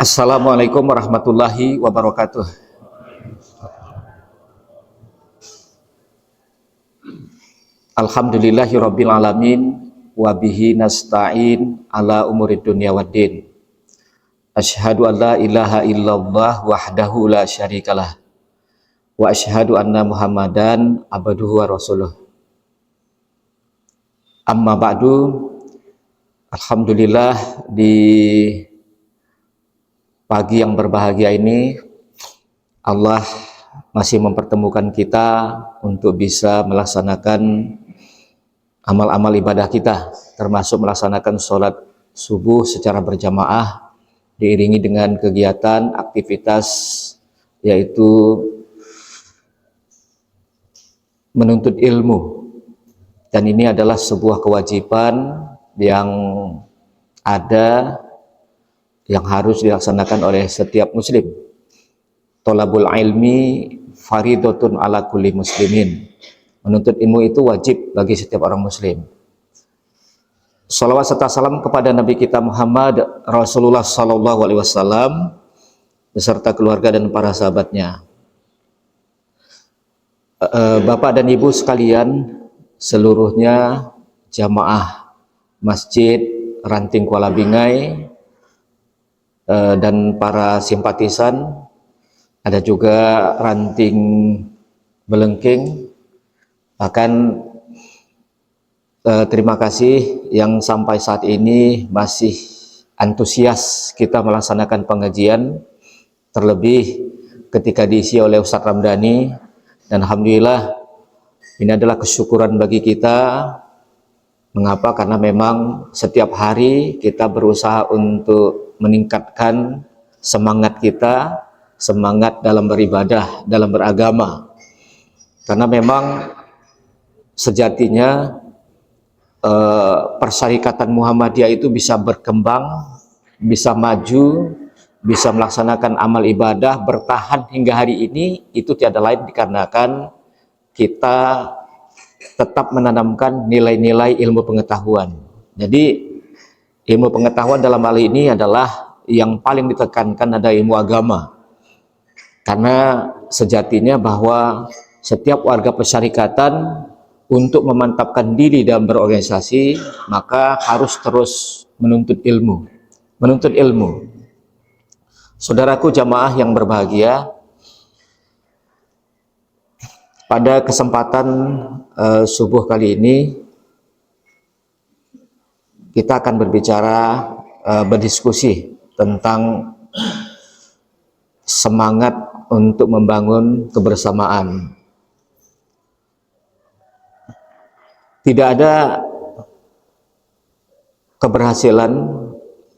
Assalamualaikum warahmatullahi wabarakatuh. Alhamdulillahirabbil alamin wa bihi nasta'in ala umurid dunya waddin. Asyhadu an la ilaha illallah wahdahu la syarikalah wa asyhadu anna Muhammadan abduhu wa rasuluh. Amma ba'du. Alhamdulillah, di pagi yang berbahagia ini Allah masih mempertemukan kita untuk bisa melaksanakan amal-amal ibadah kita, termasuk melaksanakan sholat subuh secara berjamaah diiringi dengan kegiatan aktivitas yaitu menuntut ilmu. Dan ini adalah sebuah kewajiban yang ada, yang harus dilaksanakan oleh setiap muslim. Thalabul ilmi faridatun ala kulli muslimin. Menuntut ilmu itu wajib bagi setiap orang muslim. Salawat serta salam kepada Nabi kita Muhammad Rasulullah Sallallahu Alaihi Wasallam beserta keluarga dan para sahabatnya. Bapak dan Ibu sekalian, seluruhnya jamaah Masjid Ranting Kuala Bingai dan para simpatisan, ada juga Ranting Belengking, bahkan terima kasih yang sampai saat ini masih antusias kita melaksanakan pengajian, terlebih ketika diisi oleh Ustadz Ramdhani. Dan alhamdulillah, ini adalah kesyukuran bagi kita. Mengapa? Karena memang setiap hari kita berusaha untuk meningkatkan semangat kita, semangat dalam beribadah, dalam beragama. Karena memang sejatinya Persyarikatan Muhammadiyah itu bisa berkembang, bisa maju, bisa melaksanakan amal ibadah, bertahan hingga hari ini, itu tiada lain dikarenakan kita tetap menanamkan nilai-nilai ilmu pengetahuan. Jadi ilmu pengetahuan dalam hal ini adalah yang paling ditekankan, ada ilmu agama. Karena sejatinya bahwa setiap warga persyarikatan untuk memantapkan diri dalam berorganisasi, maka harus terus menuntut ilmu. Menuntut ilmu. Saudaraku jamaah yang berbahagia, pada kesempatan subuh kali ini kita akan berbicara, berdiskusi tentang semangat untuk membangun kebersamaan. Tidak ada keberhasilan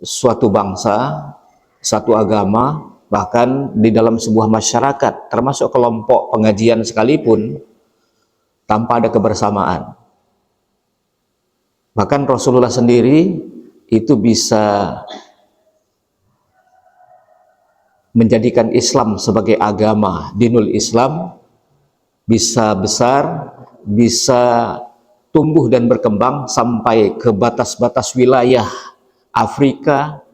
suatu bangsa, satu agama, bahkan di dalam sebuah masyarakat, termasuk kelompok pengajian sekalipun, tanpa ada kebersamaan. Bahkan Rasulullah sendiri itu bisa menjadikan Islam sebagai agama, dinul Islam, bisa besar, bisa tumbuh dan berkembang sampai ke batas-batas wilayah Afrika,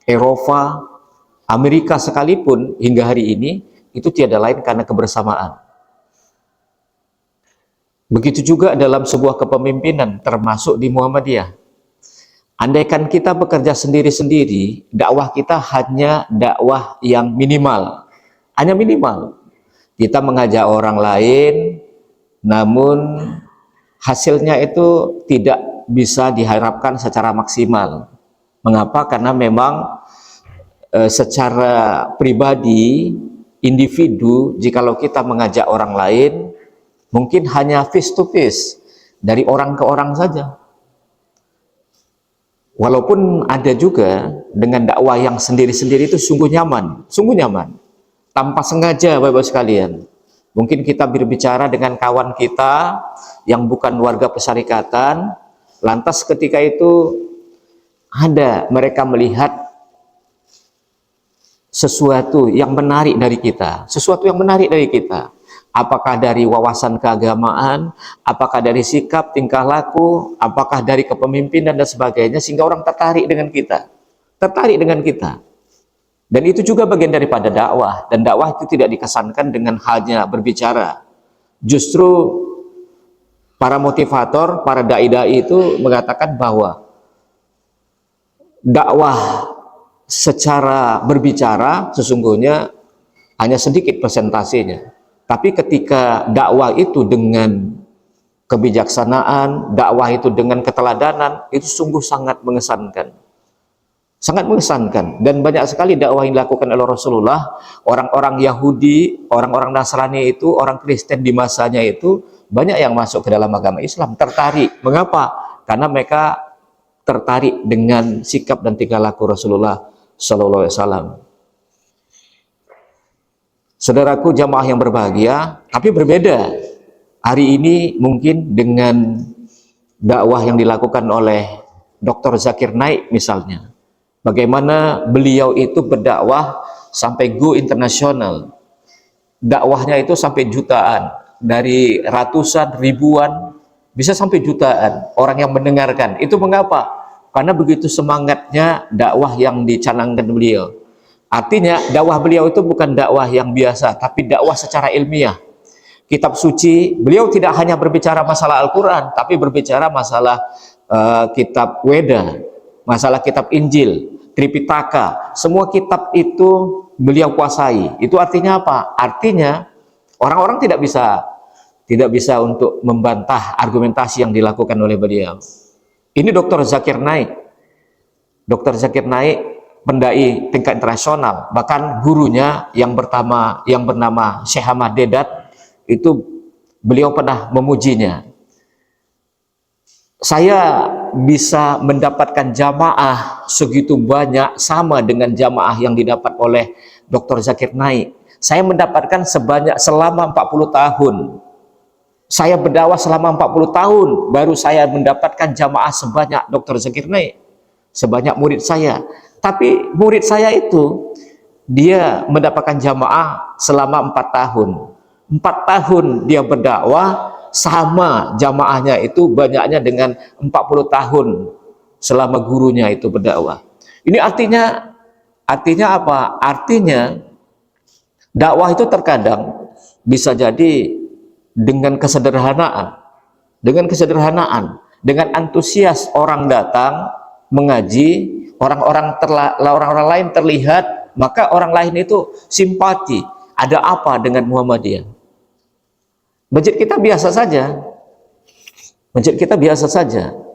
Eropa, Amerika sekalipun hingga hari ini, itu tiada lain karena kebersamaan. Begitu juga dalam sebuah kepemimpinan, termasuk di Muhammadiyah. Andaikan kita bekerja sendiri-sendiri, dakwah kita hanya dakwah yang minimal. Hanya minimal. Kita mengajak orang lain, namun hasilnya itu tidak bisa diharapkan secara maksimal. Mengapa? Karena memang secara pribadi, individu, jikalau kita mengajak orang lain, mungkin hanya face to face, dari orang ke orang saja. Walaupun ada juga dengan dakwah yang sendiri-sendiri itu sungguh nyaman, tanpa sengaja, Bapak-Ibu sekalian. Mungkin kita berbicara dengan kawan kita yang bukan warga persyarikatan, lantas ketika itu ada mereka melihat sesuatu yang menarik dari kita, apakah dari wawasan keagamaan, apakah dari sikap, tingkah laku, apakah dari kepemimpinan dan sebagainya, sehingga orang tertarik dengan kita. Dan itu juga bagian daripada dakwah. Dan dakwah itu tidak dikesankan dengan hanya berbicara. Justru para motivator, para dai-dai itu mengatakan bahwa dakwah secara berbicara sesungguhnya hanya sedikit persentasenya. Tapi ketika dakwah itu dengan kebijaksanaan, dakwah itu dengan keteladanan, itu sungguh sangat mengesankan. Sangat mengesankan. Dan banyak sekali dakwah yang dilakukan oleh Rasulullah. Orang-orang Yahudi, orang-orang Nasrani itu, orang Kristen di masanya itu, banyak yang masuk ke dalam agama Islam, tertarik. Mengapa? Karena mereka tertarik dengan sikap dan tingkah laku Rasulullah Sallallahu Alaihi Wasallam. Saudaraku jamaah yang berbahagia, tapi berbeda. Hari ini mungkin dengan dakwah yang dilakukan oleh Dr. Zakir Naik misalnya. Bagaimana beliau itu berdakwah sampai go internasional. Dakwahnya itu sampai jutaan, dari ratusan, ribuan, bisa sampai jutaan orang yang mendengarkan. Itu mengapa? Karena begitu semangatnya dakwah yang dicanangkan beliau. Artinya dakwah beliau itu bukan dakwah yang biasa, tapi dakwah secara ilmiah. Kitab suci, beliau tidak hanya berbicara masalah Al-Quran, tapi berbicara masalah kitab Weda, masalah kitab Injil, Tripitaka, semua kitab itu beliau kuasai. Itu artinya apa? Artinya orang-orang tidak bisa untuk membantah argumentasi yang dilakukan oleh beliau. Ini Dr. Zakir Naik. Dr. Zakir Naik, pendai tingkat internasional, bahkan gurunya yang bernama Syekh Ahmad Dedat, itu beliau pernah memujinya. Saya bisa mendapatkan jamaah segitu banyak sama dengan jamaah yang didapat oleh Dr. Zakir Naik. Saya mendapatkan selama 40 tahun. Saya berdakwah selama 40 tahun, baru saya mendapatkan jamaah sebanyak Dr. Zakir Naik, sebanyak murid saya. Tapi murid saya itu, dia mendapatkan jamaah selama 4 tahun. 4 tahun dia berdakwah, sama jamaahnya itu banyaknya dengan 40 tahun selama gurunya itu berdakwah. Ini artinya apa? Artinya dakwah itu terkadang bisa jadi dengan kesederhanaan, dengan antusias orang datang mengaji, orang-orang lain terlihat, maka orang lain itu simpati. Ada apa dengan Muhammadiyah? Masjid kita biasa saja.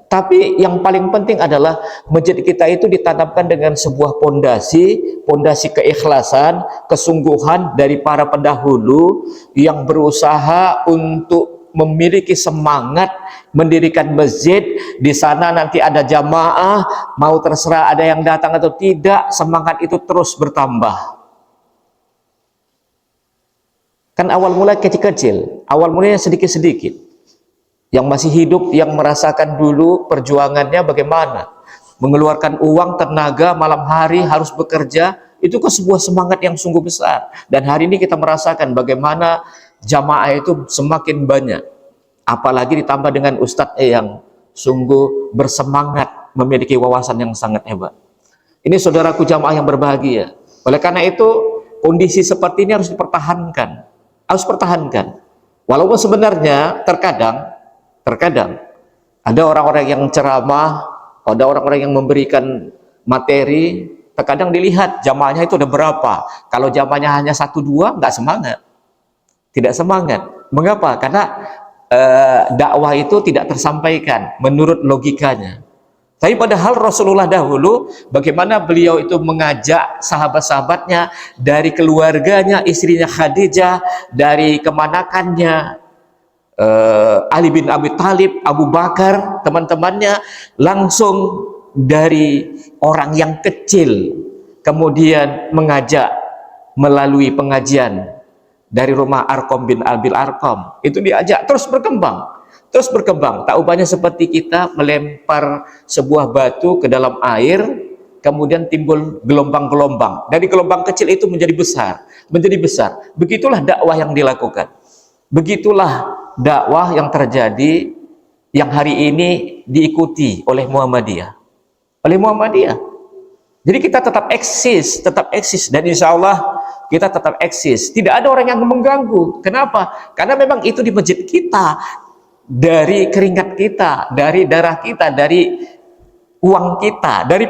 Tapi yang paling penting adalah masjid kita itu ditanamkan dengan sebuah pondasi keikhlasan, kesungguhan dari para pendahulu yang berusaha untuk memiliki semangat mendirikan masjid. Di sana nanti ada jamaah, mau terserah ada yang datang atau tidak, semangat itu terus bertambah. Kan awal mulai kecil-kecil, awal mulanya sedikit-sedikit. Yang masih hidup, yang merasakan dulu perjuangannya bagaimana. Mengeluarkan uang, tenaga, malam hari harus bekerja, itu kan sebuah semangat yang sungguh besar. Dan hari ini kita merasakan bagaimana jamaah itu semakin banyak. Apalagi ditambah dengan ustadz yang sungguh bersemangat, memiliki wawasan yang sangat hebat. Ini saudaraku jamaah yang berbahagia. Oleh karena itu, kondisi seperti ini harus dipertahankan. Walaupun sebenarnya terkadang ada orang-orang yang ceramah, ada orang-orang yang memberikan materi, terkadang dilihat jamaahnya itu ada berapa. Kalau jamaahnya hanya 1-2, tidak semangat. Mengapa? Karena dakwah itu tidak tersampaikan menurut logikanya. Tapi padahal Rasulullah dahulu, bagaimana beliau itu mengajak sahabat-sahabatnya, dari keluarganya, istrinya Khadijah, dari kemanakannya, Ali bin Abi Thalib, Abu Bakar, teman-temannya, langsung dari orang yang kecil, kemudian mengajak melalui pengajian dari rumah Arqam bin Abil Arqam, itu diajak terus berkembang. Tak ubahnya seperti kita melempar sebuah batu ke dalam air, kemudian timbul gelombang-gelombang. Dari gelombang kecil itu menjadi besar. Begitulah dakwah yang dilakukan. Begitulah dakwah yang terjadi, yang hari ini diikuti oleh Muhammadiyah. Jadi kita tetap eksis, dan insya Allah kita tetap eksis. Tidak ada orang yang mengganggu. Kenapa? Karena memang itu di masjid kita, dari keringat kita, dari darah kita, dari uang kita, dari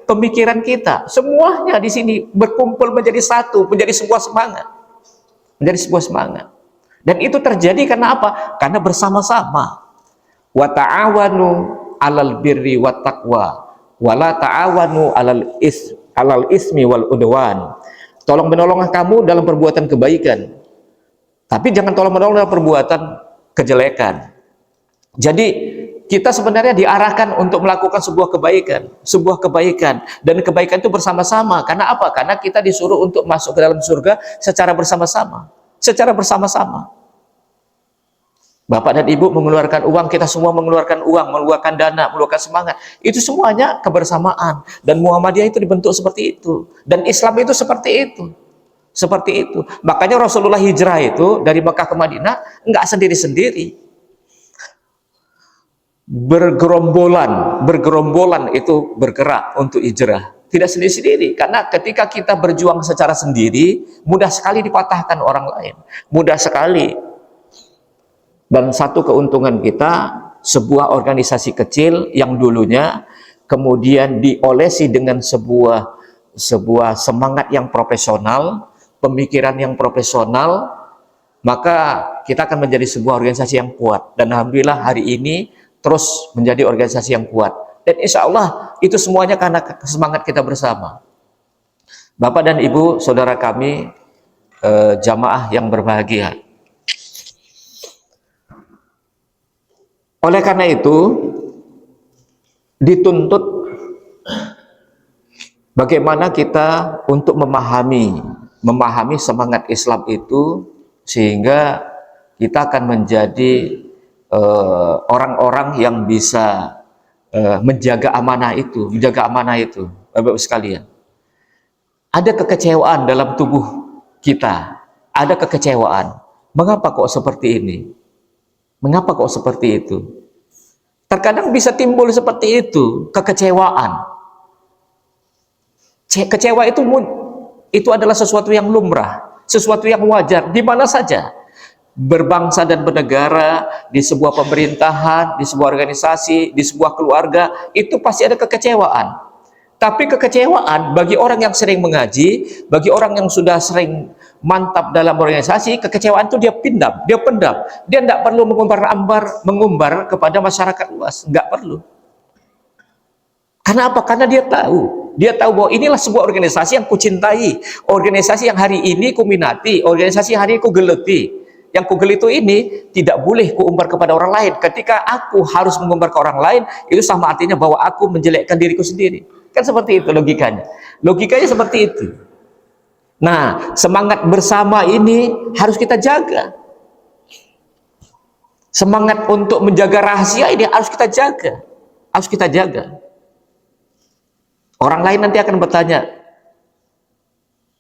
pemikiran kita. Semuanya di sini berkumpul menjadi satu, menjadi sebuah semangat. Menjadi sebuah semangat. Dan itu terjadi karena apa? Karena bersama-sama. Wa ta'awanu 'alal birri wat taqwa wala ta'awanu 'alal ismi wal udwan. Tolong menolonglah kamu dalam perbuatan kebaikan, tapi jangan tolong menolong dalam perbuatan kejelekan. Jadi kita sebenarnya diarahkan untuk melakukan sebuah kebaikan, dan kebaikan itu bersama-sama. Karena apa? Karena kita disuruh untuk masuk ke dalam surga secara bersama-sama. Bapak dan Ibu mengeluarkan uang, kita semua mengeluarkan uang, mengeluarkan dana, mengeluarkan semangat. Itu semuanya kebersamaan. Dan Muhammadiyah itu dibentuk seperti itu. Dan Islam itu seperti itu. Seperti itu. Makanya Rasulullah hijrah itu dari Mekah ke Madinah enggak sendiri-sendiri. Bergerombolan itu bergerak untuk hijrah. Tidak sendiri-sendiri. Karena ketika kita berjuang secara sendiri, mudah sekali dipatahkan orang lain. Mudah sekali. Dan satu keuntungan kita, sebuah organisasi kecil yang dulunya kemudian diolesi dengan sebuah semangat yang profesional, pemikiran yang profesional, maka kita akan menjadi sebuah organisasi yang kuat. Dan alhamdulillah hari ini terus menjadi organisasi yang kuat. Dan insya Allah itu semuanya karena semangat kita bersama. Bapak dan Ibu, saudara kami, jamaah yang berbahagia. Oleh karena itu, dituntut bagaimana kita untuk memahami semangat Islam itu, sehingga kita akan menjadi orang-orang yang bisa menjaga amanah itu, Bapak-Ibu sekalian. Ada kekecewaan dalam tubuh kita, ada kekecewaan. Mengapa kok seperti ini? Mengapa kok seperti itu? Terkadang bisa timbul seperti itu, kekecewaan. Kecewa itu adalah sesuatu yang lumrah, sesuatu yang wajar, di mana saja. Berbangsa dan bernegara, di sebuah pemerintahan, di sebuah organisasi, di sebuah keluarga, itu pasti ada kekecewaan. Tapi kekecewaan bagi orang yang sering mengaji, bagi orang yang sudah sering mantap dalam organisasi, kekecewaan itu dia pendam. Dia tidak perlu mengumbar kepada masyarakat luas, nggak perlu. Karena apa? Karena dia tahu bahwa inilah sebuah organisasi yang kucintai, organisasi yang hari ini kuminati, organisasi yang hari ini kugeleti. Yang kugeliti ini tidak boleh kuumbar kepada orang lain. Ketika aku harus mengumbar ke orang lain, itu sama artinya bahwa aku menjelekkan diriku sendiri. Kan seperti itu logikanya. Logikanya seperti itu. Nah, semangat bersama ini harus kita jaga. Semangat untuk menjaga rahasia ini harus kita jaga. Harus kita jaga. Orang lain nanti akan bertanya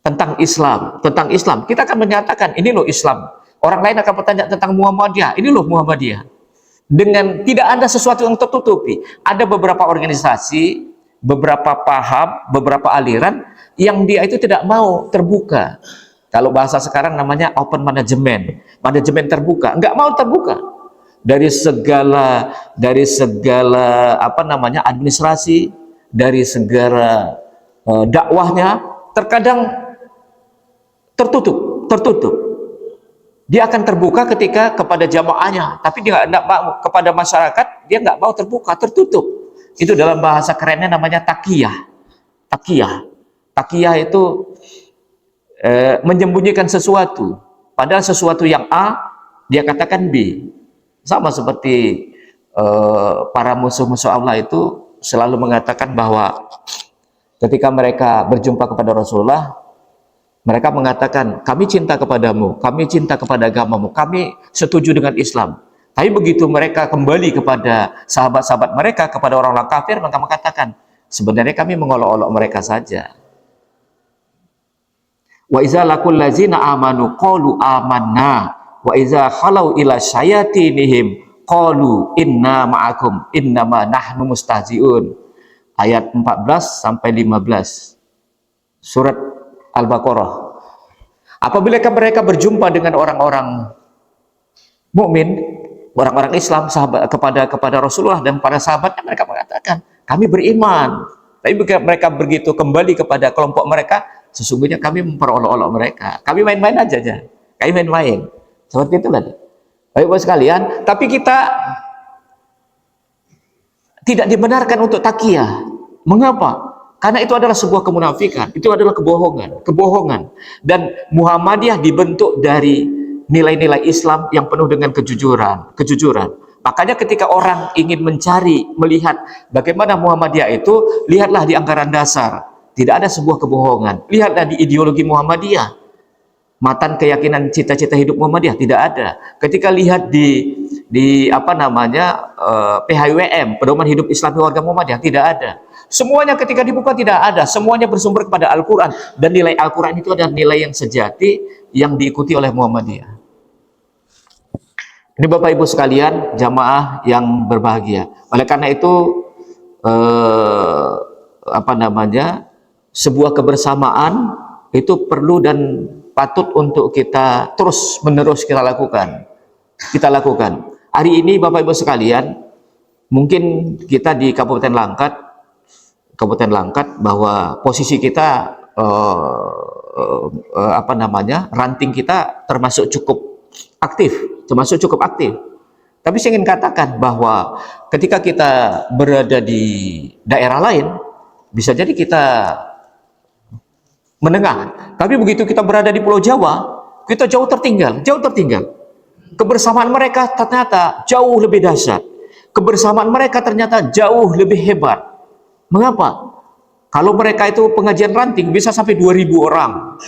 tentang Islam. Kita akan menyatakan, ini loh Islam. Orang lain akan bertanya tentang Muhammadiyah. Ini loh Muhammadiyah. Dengan tidak ada sesuatu yang tertutupi. Ada beberapa organisasi, beberapa paham, beberapa aliran yang dia itu tidak mau terbuka. Kalau bahasa sekarang namanya open management, manajemen terbuka, nggak mau terbuka dari segala administrasi, dari segala dakwahnya terkadang tertutup. Dia akan terbuka ketika kepada jamaahnya, tapi dia nggak mau kepada masyarakat, dia nggak mau terbuka, tertutup. Itu dalam bahasa kerennya namanya takiyah. Takiyah itu menyembunyikan sesuatu, padahal sesuatu yang A dia katakan B. Sama seperti para musuh-musuh Allah itu selalu mengatakan bahwa ketika mereka berjumpa kepada Rasulullah, mereka mengatakan, kami cinta kepadamu, kami cinta kepada agamamu, kami setuju dengan Islam. Tapi begitu mereka kembali kepada sahabat-sahabat mereka, kepada orang-orang kafir, mereka mengatakan, sebenarnya kami mengolok-olok mereka saja. Wa iza laqul ladzina amanu qalu amanna wa iza khalau ila syayatinihim qalu inna ma'akum innama nahnu mustahzi'un. ayat 14 sampai 15. Surat Al-Baqarah. Apabila mereka berjumpa dengan orang-orang mukmin, orang-orang Islam, sahabat kepada Rasulullah dan para sahabatnya, mereka mengatakan, kami beriman. Tapi mereka begitu kembali kepada kelompok mereka, sesungguhnya kami memperolok-olok mereka. Kami main-main aja. Kami main-main. Seperti itu kan. Baik sekalian, tapi kita tidak dibenarkan untuk takiyah. Mengapa? Karena itu adalah sebuah kemunafikan, itu adalah kebohongan. Dan Muhammadiyah dibentuk dari nilai-nilai Islam yang penuh dengan kejujuran. Makanya ketika orang ingin melihat bagaimana Muhammadiyah itu, lihatlah di anggaran dasar. Tidak ada sebuah kebohongan. Lihatlah di ideologi Muhammadiyah. Matan keyakinan cita-cita hidup Muhammadiyah tidak ada. Ketika lihat di PHWM, pedoman hidup Islami warga Muhammadiyah, tidak ada. Semuanya ketika dibuka tidak ada, semuanya bersumber kepada Al-Quran, dan nilai Al-Quran itu adalah nilai yang sejati yang diikuti oleh Muhammadiyah. Ini Bapak Ibu sekalian, jamaah yang berbahagia. Oleh karena itu sebuah kebersamaan itu perlu dan patut untuk kita terus menerus kita lakukan. Hari ini Bapak Ibu sekalian, mungkin kita di Kabupaten Langkat bahwa posisi kita ranting kita termasuk cukup aktif. Tapi saya ingin katakan bahwa ketika kita berada di daerah lain, bisa jadi kita menengah. Tapi begitu kita berada di Pulau Jawa, kita jauh tertinggal. Kebersamaan mereka ternyata jauh lebih dahsyat. Kebersamaan mereka ternyata jauh lebih hebat. Mengapa? Kalau mereka itu pengajian ranting bisa sampai 2.000 orang.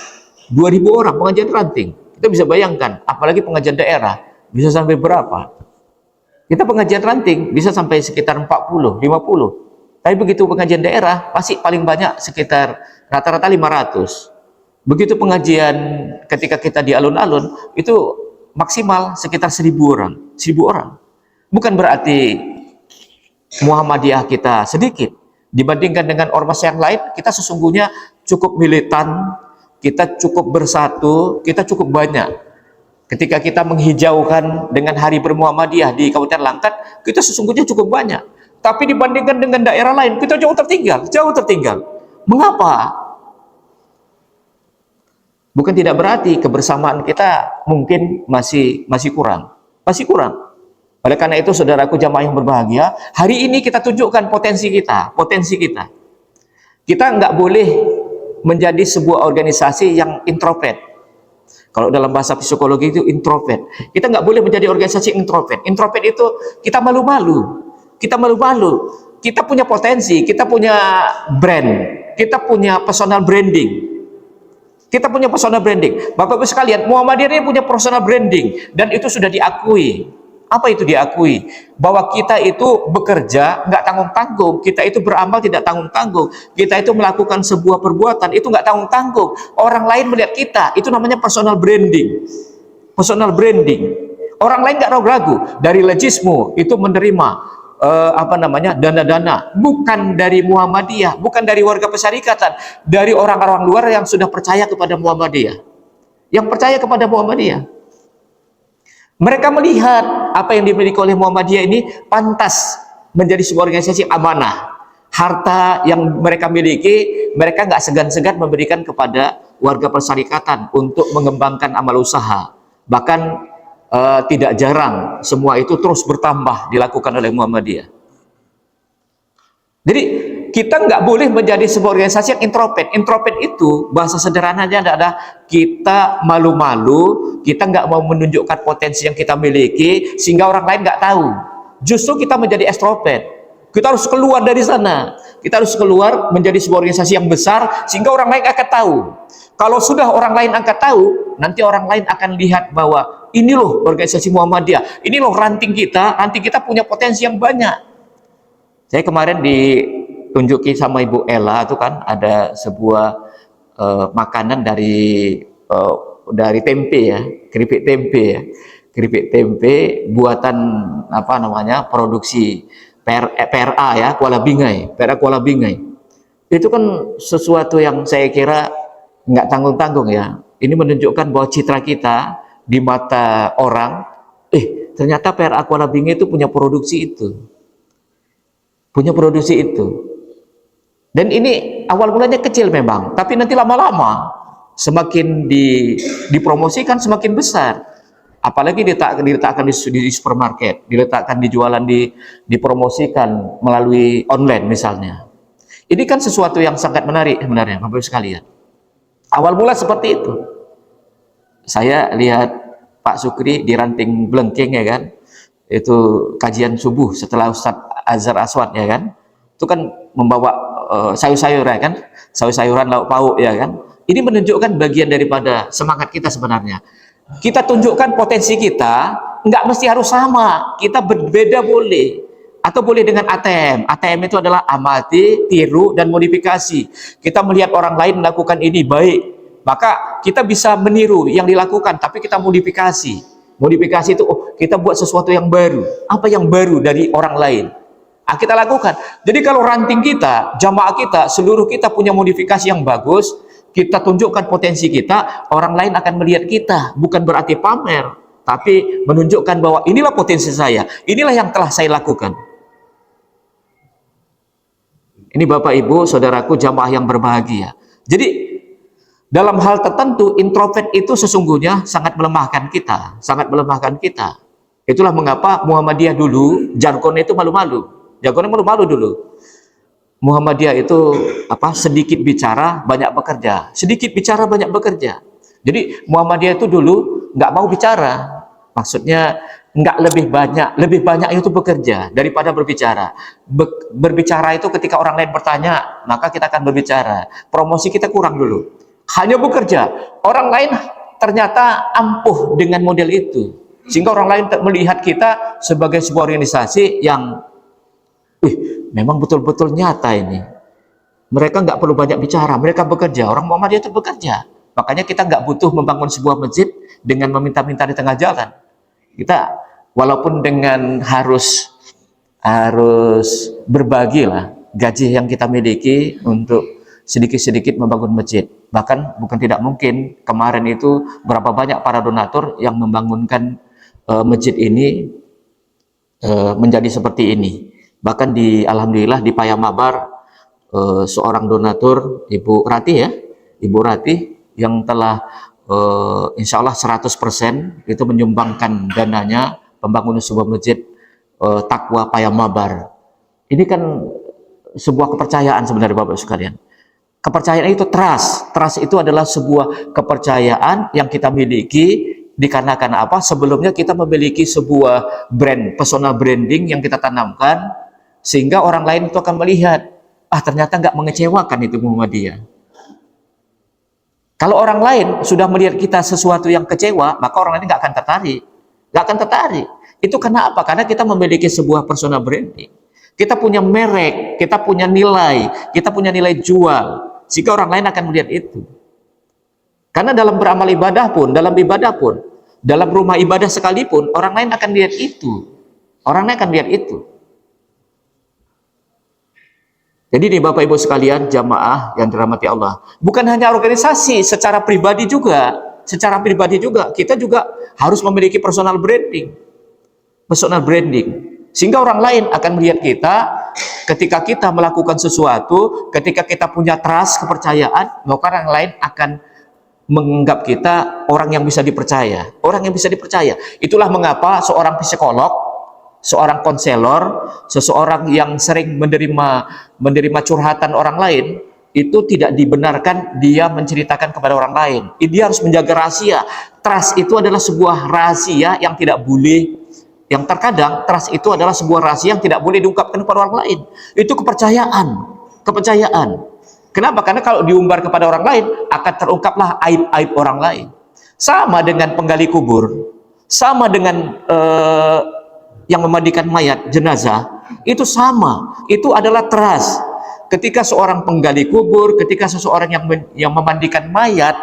2.000 orang pengajian ranting. Kita bisa bayangkan, apalagi pengajian daerah bisa sampai berapa? Kita pengajian ranting bisa sampai sekitar 40, 50. Tapi begitu pengajian daerah pasti paling banyak sekitar rata-rata 500. Begitu pengajian ketika kita di alun-alun itu maksimal sekitar 1.000 orang. 1.000 orang. Bukan berarti Muhammadiyah kita sedikit. Dibandingkan dengan ormas yang lain, kita sesungguhnya cukup militan, kita cukup bersatu, kita cukup banyak. Ketika kita menghijaukan dengan Hari Bermuhammadiyah di Kabupaten Langkat, kita sesungguhnya cukup banyak. Tapi dibandingkan dengan daerah lain, kita jauh tertinggal. Mengapa? Bukan tidak berarti kebersamaan kita mungkin masih kurang. Oleh karena itu, saudaraku jamaah yang berbahagia, hari ini kita tunjukkan potensi kita. Kita nggak boleh menjadi sebuah organisasi yang introvert. Kalau dalam bahasa psikologi itu introvert. Kita nggak boleh menjadi organisasi introvert. Introvert itu kita malu-malu. Kita punya potensi, kita punya brand, kita punya personal branding. Bapak Ibu sekalian, Muhammadiyah ini punya personal branding dan itu sudah diakui. Apa itu diakui? Bahwa kita itu bekerja nggak tanggung-tanggung, kita itu beramal tidak tanggung-tanggung, kita itu melakukan sebuah perbuatan itu nggak tanggung-tanggung. Orang lain melihat kita, itu namanya personal branding. Orang lain nggak ragu-ragu. Dari Lejismu itu menerima dana-dana, bukan dari Muhammadiyah, bukan dari warga Persyarikatan, dari orang-orang luar yang sudah percaya kepada Muhammadiyah, Mereka melihat apa yang dimiliki oleh Muhammadiyah ini pantas menjadi sebuah organisasi amanah. Harta yang mereka miliki, mereka nggak segan-segan memberikan kepada warga Persyarikatan untuk mengembangkan amal usaha. Bahkan tidak jarang semua itu terus bertambah dilakukan oleh Muhammadiyah. Jadi kita nggak boleh menjadi sebuah organisasi yang introvert. Introvert itu bahasa sederhananya adalah kita malu-malu, kita nggak mau menunjukkan potensi yang kita miliki sehingga orang lain nggak tahu. Justru kita menjadi extrovert. Kita harus keluar dari sana. Kita harus keluar menjadi sebuah organisasi yang besar sehingga orang lain akan tahu. Kalau sudah orang lain akan tahu, nanti orang lain akan lihat bahwa ini loh organisasi Muhammadiyah, ini loh ranting kita punya potensi yang banyak. Saya kemarin ditunjuki sama Ibu Ella itu kan ada sebuah makanan dari tempe ya, keripik tempe buatan produksi PRA ya, Kuala Bingai, PRA Kuala Bingai. Itu kan sesuatu yang saya kira nggak tanggung-tanggung ya. Ini menunjukkan bahwa citra kita di mata orang, ternyata PRA Kuala Bingai itu punya produksi itu. Punya produksi itu. Dan ini awal mulanya kecil memang, tapi nanti lama-lama semakin dipromosikan semakin besar. Apalagi diletakkan di supermarket, diletakkan di jualan, dipromosikan melalui online misalnya. Ini kan sesuatu yang sangat menarik sebenarnya, Bapak Ibu sekalian. Awal mula seperti itu. Saya lihat Pak Sukri di Ranting Blengking ya kan, itu kajian subuh setelah Ustadz Azhar Aswad ya kan, itu kan membawa sayur-sayuran ya kan, sayur-sayuran lauk pauk ya kan. Ini menunjukkan bagian daripada semangat kita sebenarnya. Kita tunjukkan potensi kita, nggak mesti harus sama, kita berbeda boleh, atau boleh dengan ATM. ATM itu adalah amati, tiru, dan modifikasi. Kita melihat orang lain melakukan ini baik, maka kita bisa meniru yang dilakukan, tapi kita modifikasi. Modifikasi itu, kita buat sesuatu yang baru. Apa yang baru dari orang lain? Kita lakukan. Jadi kalau ranting kita, jamaah kita, seluruh kita punya modifikasi yang bagus, kita tunjukkan potensi kita, orang lain akan melihat kita. Bukan berarti pamer, tapi menunjukkan bahwa inilah potensi saya, inilah yang telah saya lakukan. Ini Bapak Ibu, saudaraku, jamaah yang berbahagia. Jadi dalam hal tertentu, introvert itu sesungguhnya sangat melemahkan kita, sangat melemahkan kita. Itulah mengapa Muhammadiyah dulu jargonnya itu malu-malu. Jargonnya malu-malu dulu. Muhammadiyah itu sedikit bicara banyak bekerja, sedikit bicara banyak bekerja. Jadi Muhammadiyah itu dulu nggak mau bicara, maksudnya nggak lebih banyak itu bekerja daripada berbicara. Berbicara itu ketika orang lain bertanya, maka kita akan berbicara. Promosi kita kurang dulu, hanya bekerja. Orang lain ternyata ampuh dengan model itu, sehingga orang lain melihat kita sebagai sebuah organisasi yang memang betul-betul nyata ini. Mereka nggak perlu banyak bicara, mereka bekerja. Orang Muhammadiyah itu bekerja. Makanya kita nggak butuh membangun sebuah masjid dengan meminta-minta di tengah jalan. Kita walaupun dengan harus berbagi lah gaji yang kita miliki untuk sedikit-sedikit membangun masjid. Bahkan bukan tidak mungkin kemarin itu berapa banyak para donatur yang membangunkan masjid ini menjadi seperti ini. Bahkan alhamdulillah di Payamabar seorang donatur, Ibu Rati ya, Ibu Rati yang telah insya Allah 100% itu menyumbangkan dananya pembangunan sebuah masjid Taqwa Payamabar. Ini kan sebuah kepercayaan sebenarnya Bapak sekalian. Kepercayaan itu trust. Trust itu adalah sebuah kepercayaan yang kita miliki dikarenakan apa? Sebelumnya kita memiliki sebuah brand, personal branding yang kita tanamkan, sehingga orang lain itu akan melihat, ternyata nggak mengecewakan itu Muhammadiyah. Kalau orang lain sudah melihat kita sesuatu yang kecewa, maka orang lain nggak akan tertarik. Nggak akan tertarik. Itu karena apa? Karena kita memiliki sebuah personal branding. Kita punya merek, kita punya nilai jual, sehingga orang lain akan melihat itu. Karena dalam beramal ibadah pun, dalam rumah ibadah sekalipun, orang lain akan lihat itu. Orang lain akan lihat itu. Jadi nih Bapak Ibu sekalian, jamaah yang dirahmati Allah, bukan hanya organisasi, secara pribadi juga, kita juga harus memiliki personal branding. Sehingga orang lain akan melihat kita ketika kita melakukan sesuatu, ketika kita punya trust, kepercayaan, maka orang lain akan menganggap kita orang yang bisa dipercaya. Itulah mengapa seorang psikolog, seorang konselor, seseorang yang sering menerima curhatan orang lain, itu tidak dibenarkan dia menceritakan kepada orang lain. Dia harus menjaga rahasia. Trust itu adalah sebuah rahasia yang tidak boleh, yang terkadang trust itu adalah sebuah rahasia yang tidak boleh diungkapkan kepada orang lain. Itu kepercayaan. Kenapa? Karena kalau diumbar kepada orang lain, akan terungkaplah aib-aib orang lain. Sama dengan penggali kubur, sama dengan yang memandikan mayat, jenazah, itu sama. Itu adalah trust. Ketika seorang penggali kubur, ketika seseorang yang memandikan mayat,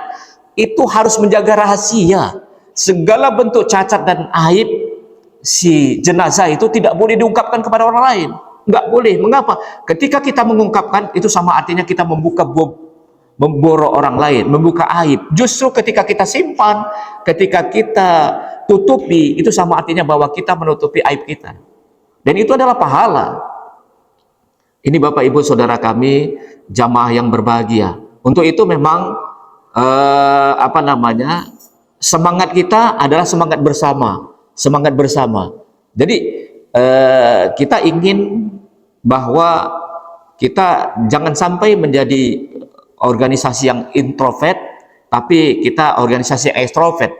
itu harus menjaga rahasia. Segala bentuk cacat dan aib si jenazah itu tidak boleh diungkapkan kepada orang lain. Nggak boleh. Mengapa? Ketika kita mengungkapkan, itu sama artinya kita memborok orang lain, membuka aib. Justru ketika kita simpan, ketika kita tutupi, itu sama artinya bahwa kita menutupi aib kita. Dan itu adalah pahala. Ini Bapak Ibu Saudara kami, jamaah yang berbahagia. Untuk itu memang semangat kita adalah semangat bersama, semangat bersama. Jadi kita ingin bahwa kita jangan sampai menjadi organisasi yang introvert, tapi kita organisasi yang extrovert.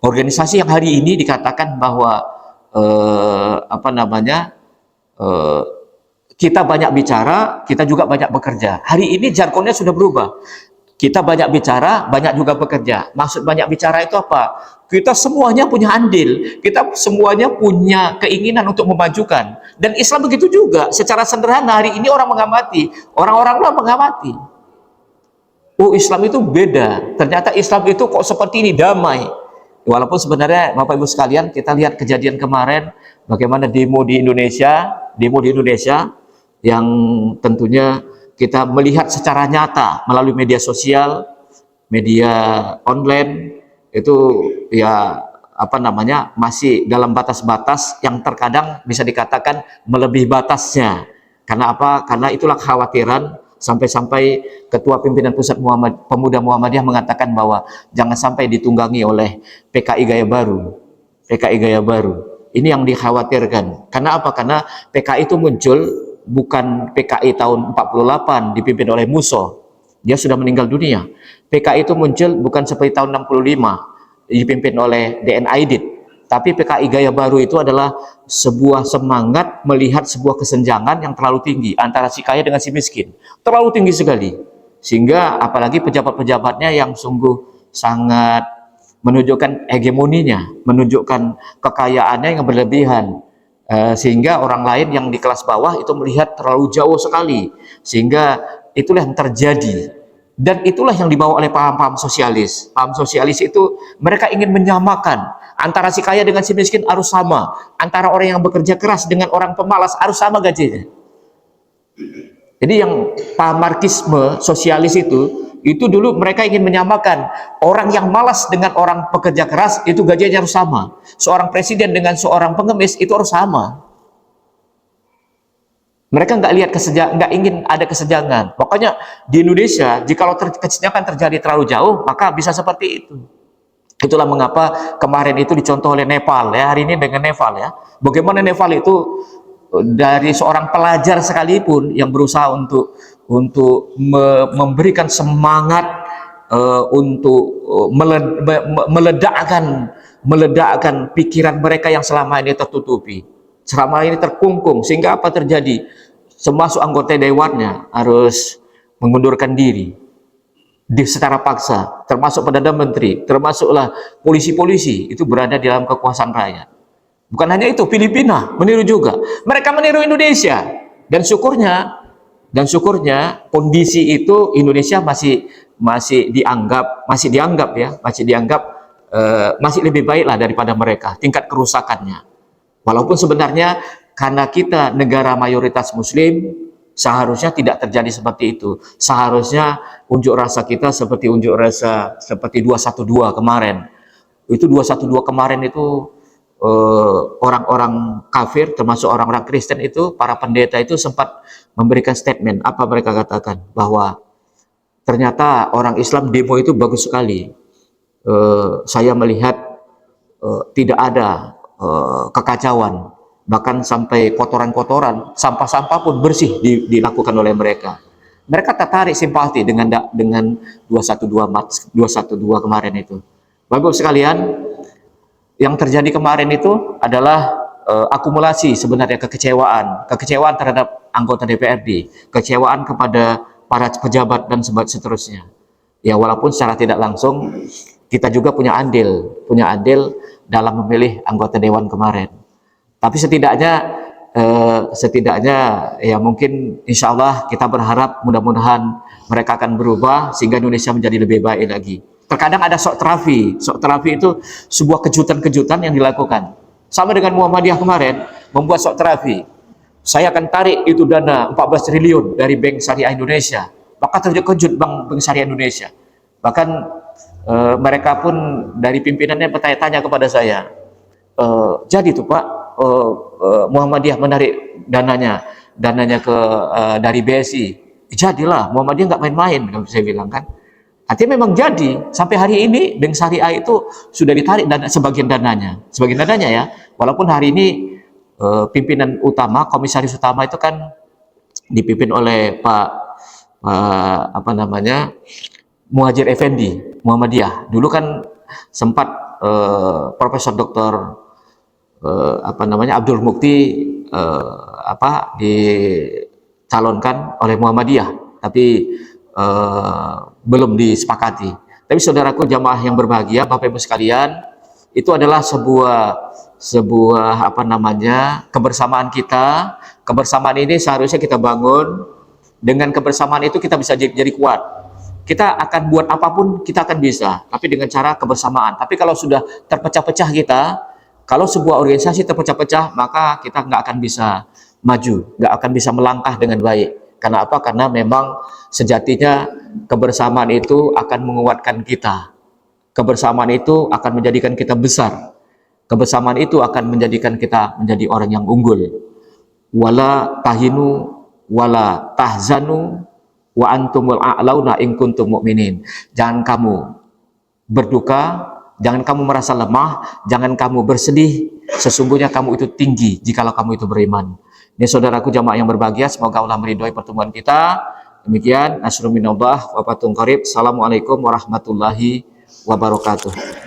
Organisasi yang hari ini dikatakan bahwa kita banyak bicara, kita juga banyak bekerja. Hari ini jargonnya sudah berubah. Kita banyak bicara, banyak juga bekerja. Maksud banyak bicara itu apa? Kita semuanya punya andil, kita semuanya punya keinginan untuk memajukan. Dan Islam begitu juga. Secara sederhana hari ini orang mengamati, orang-orang luar mengamati. Oh, Islam itu beda. Ternyata Islam itu kok seperti ini, damai. Walaupun sebenarnya Bapak Ibu sekalian, kita lihat kejadian kemarin, bagaimana demo di Indonesia yang tentunya kita melihat secara nyata melalui media sosial, media online, itu ya masih dalam batas-batas yang terkadang bisa dikatakan melebihi batasnya. Karena apa? Karena itulah kekhawatiran sampai-sampai Ketua Pimpinan Pusat Pemuda Muhammadiyah mengatakan bahwa jangan sampai ditunggangi oleh PKI Gaya Baru. PKI Gaya Baru. Ini yang dikhawatirkan. Karena apa? Karena PKI itu muncul bukan PKI tahun 48 dipimpin oleh Musso. Dia sudah meninggal dunia. PKI itu muncul bukan seperti tahun 65 dipimpin oleh DN Aidit, tapi PKI Gaya Baru itu adalah sebuah semangat melihat sebuah kesenjangan yang terlalu tinggi antara si kaya dengan si miskin, terlalu tinggi sekali, sehingga apalagi pejabat-pejabatnya yang sungguh sangat menunjukkan hegemoninya, menunjukkan kekayaannya yang berlebihan, sehingga orang lain yang di kelas bawah itu melihat terlalu jauh sekali, sehingga itulah yang terjadi. Dan itulah yang dibawa oleh paham-paham sosialis. Paham sosialis itu mereka ingin menyamakan antara si kaya dengan si miskin harus sama, antara orang yang bekerja keras dengan orang pemalas harus sama gajinya. Jadi yang paham marxisme sosialis itu dulu mereka ingin menyamakan orang yang malas dengan orang pekerja keras itu gajinya harus sama. Seorang presiden dengan seorang pengemis itu harus sama. Mereka nggak ingin ada kesenjangan. Pokoknya di Indonesia, jikalau kesenjangan terjadi terlalu jauh, maka bisa seperti itu. Itulah mengapa kemarin itu dicontoh oleh Nepal ya, hari ini dengan Nepal ya. Bagaimana Nepal itu dari seorang pelajar sekalipun yang berusaha untuk memberikan semangat untuk meledakkan pikiran mereka yang selama ini tertutupi, selama ini terkungkung, sehingga apa terjadi? Termasuk anggota dewannya harus mengundurkan diri secara paksa, termasuk Perdana Menteri, termasuklah polisi-polisi itu berada di dalam kekuasaan rakyat. Bukan hanya itu, Filipina meniru juga. Mereka meniru Indonesia, dan syukurnya kondisi itu Indonesia masih dianggap masih lebih baik lah daripada mereka tingkat kerusakannya. Walaupun sebenarnya karena kita negara mayoritas muslim, seharusnya tidak terjadi seperti itu. Seharusnya unjuk rasa kita seperti unjuk rasa seperti 212 kemarin. Itu 212 kemarin itu orang-orang kafir termasuk orang-orang Kristen itu, para pendeta itu sempat memberikan statement. Apa mereka katakan? Bahwa ternyata orang Islam demo itu bagus sekali. Saya melihat tidak ada kekacauan, bahkan sampai kotoran-kotoran, sampah-sampah pun bersih dilakukan oleh mereka. Mereka tertarik simpati dengan 212 kemarin itu. Bapak sekalian, yang terjadi kemarin itu adalah akumulasi sebenarnya kekecewaan terhadap anggota DPRD, kekecewaan kepada para pejabat dan seterusnya. Ya, walaupun secara tidak langsung kita juga punya andil dalam memilih anggota dewan kemarin. Tapi setidaknya ya mungkin insya Allah kita berharap mudah-mudahan mereka akan berubah sehingga Indonesia menjadi lebih baik lagi. Terkadang ada shock terapi itu sebuah kejutan-kejutan yang dilakukan. Sama dengan Muhammadiyah kemarin membuat shock terapi. saya akan tarik itu dana 14 triliun dari Bank Syariah Indonesia. Maka terkejut Bank Syariah Indonesia. Bahkan mereka pun dari pimpinannya bertanya-tanya kepada saya, jadi tuh Pak, Muhammadiyah menarik dananya dari BSI. Jadilah, Muhammadiyah nggak main-main, saya bilang kan. Artinya memang jadi, sampai hari ini Bank Syariah itu sudah ditarik sebagian dananya ya. Walaupun hari ini pimpinan utama, komisaris utama itu kan dipimpin oleh Pak Muhajir Effendi, Muhammadiyah. Dulu kan sempat Profesor Dr. Abdul Mukti dicalonkan oleh Muhammadiyah, tapi belum disepakati. Tapi saudaraku jamaah yang berbahagia, Bapak Ibu sekalian, itu adalah sebuah kebersamaan kita. Kebersamaan ini seharusnya kita bangun. Dengan kebersamaan itu kita bisa jadi kuat. Kita akan buat apapun, kita akan bisa, tapi dengan cara kebersamaan. Tapi kalau sudah terpecah-pecah kita, kalau sebuah organisasi terpecah-pecah, maka kita nggak akan bisa maju, nggak akan bisa melangkah dengan baik. Karena apa? Karena memang sejatinya kebersamaan itu akan menguatkan kita. Kebersamaan itu akan menjadikan kita besar. Kebersamaan itu akan menjadikan kita menjadi orang yang unggul. Wala tahinu wala tahzanu wa antumul a'launa in kuntum mu'minin. Jangan kamu berduka, jangan kamu merasa lemah, jangan kamu bersedih. Sesungguhnya kamu itu tinggi jikalau kamu itu beriman. Ini saudaraku jamaah yang berbahagia, semoga Allah meridhoi pertemuan kita. Demikian, nasrul minallah wa fatun qarib. Assalamualaikum warahmatullahi wabarakatuh.